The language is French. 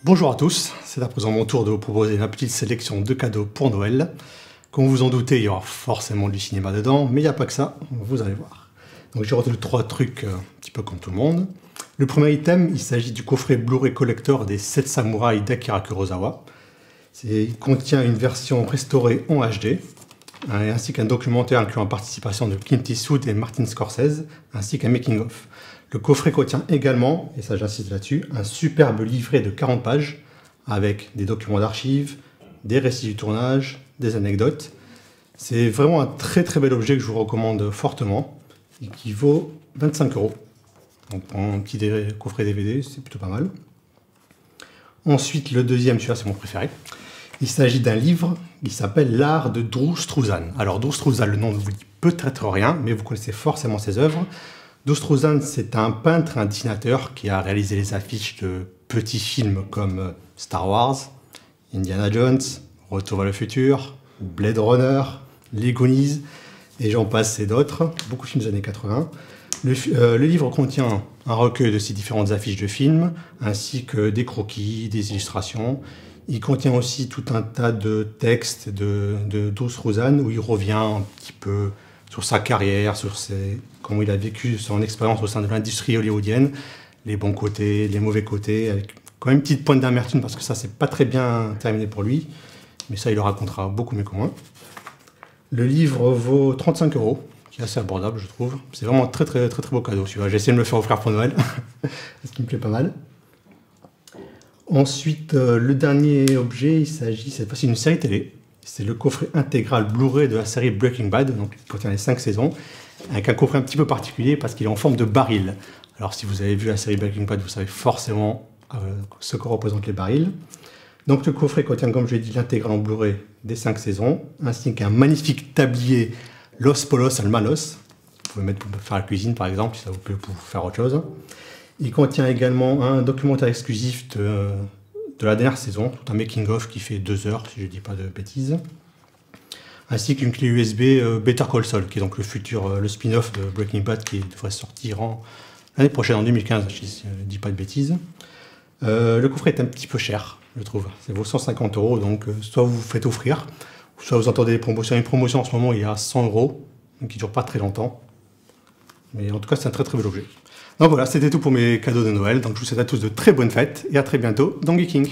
Bonjour à tous, c'est à présent mon tour de vous proposer ma petite sélection de cadeaux pour Noël. Comme vous en doutez, il y aura forcément du cinéma dedans, mais il n'y a pas que ça, vous allez voir. Donc j'ai retenu 3 trucs un petit peu comme tout le monde. Le premier item, il s'agit du coffret Blu-ray Collector des 7 samouraïs d'Akira Kurosawa. Il contient une version restaurée en HD, ainsi qu'un documentaire incluant la participation de Clint Eastwood et Martin Scorsese, ainsi qu'un making-of. Le coffret contient également, et ça j'insiste là-dessus, un superbe livret de 40 pages avec des documents d'archives, des récits du tournage, des anecdotes. C'est vraiment un très très bel objet que je vous recommande fortement et qui vaut 25 €. Donc pour un petit coffret DVD, c'est plutôt pas mal. Ensuite, le deuxième, celui-là c'est mon préféré. Il s'agit d'un livre qui s'appelle L'art de Drew Struzan. Alors Drew Struzan, le nom ne vous dit peut-être rien, mais vous connaissez forcément ses œuvres. Drew Struzan, c'est un peintre, un dessinateur qui a réalisé les affiches de petits films comme Star Wars, Indiana Jones, Retour vers le futur, Blade Runner, Les Goonies, et j'en passe et d'autres, beaucoup de films des années 80. Le livre contient un recueil de ces différentes affiches de films, ainsi que des croquis, des illustrations. Il contient aussi tout un tas de textes de Drew Struzan où il revient un petit peu sur sa carrière, sur comment il a vécu son expérience au sein de l'industrie hollywoodienne, les bons côtés, les mauvais côtés, avec quand même une petite pointe d'amertume parce que ça c'est pas très bien terminé pour lui, mais ça il le racontera beaucoup mieux que moi. Le livre vaut 35 €, qui est assez abordable je trouve. C'est vraiment un très beau cadeau celui-là. J'ai essayé de me le faire offrir pour Noël, ce qui me plaît pas mal. Ensuite, le dernier objet, il s'agit cette fois-ci d'une série télé. C'est le coffret intégral Blu-ray de la série Breaking Bad, donc qui contient les 5 saisons, avec un coffret un petit peu particulier parce qu'il est en forme de baril. Alors si vous avez vu la série Breaking Bad, vous savez forcément ce que représentent les barils. Donc le coffret contient, comme je l'ai dit, l'intégrale en Blu-ray des 5 saisons, ainsi qu'un magnifique tablier Los Polos Almanos. Vous pouvez mettre pour faire la cuisine par exemple, si ça vous plaît pour faire autre chose. Il contient également un documentaire exclusif de la dernière saison, tout un making-of qui fait 2 heures, si je ne dis pas de bêtises, ainsi qu'une clé USB Better Call Saul, qui est donc le spin-off de Breaking Bad qui devrait sortir l'année prochaine, en 2015, si je ne dis pas de bêtises. Le coffret est un petit peu cher, je trouve. Ça vaut 150 €, donc soit vous vous faites offrir, soit vous entendez des promotions. Une promotion en ce moment, il est à 100 €, donc qui ne dure pas très longtemps. Mais en tout cas, c'est un très bel objet. Donc voilà, c'était tout pour mes cadeaux de Noël. Donc je vous souhaite à tous de très bonnes fêtes et à très bientôt dans Geeking.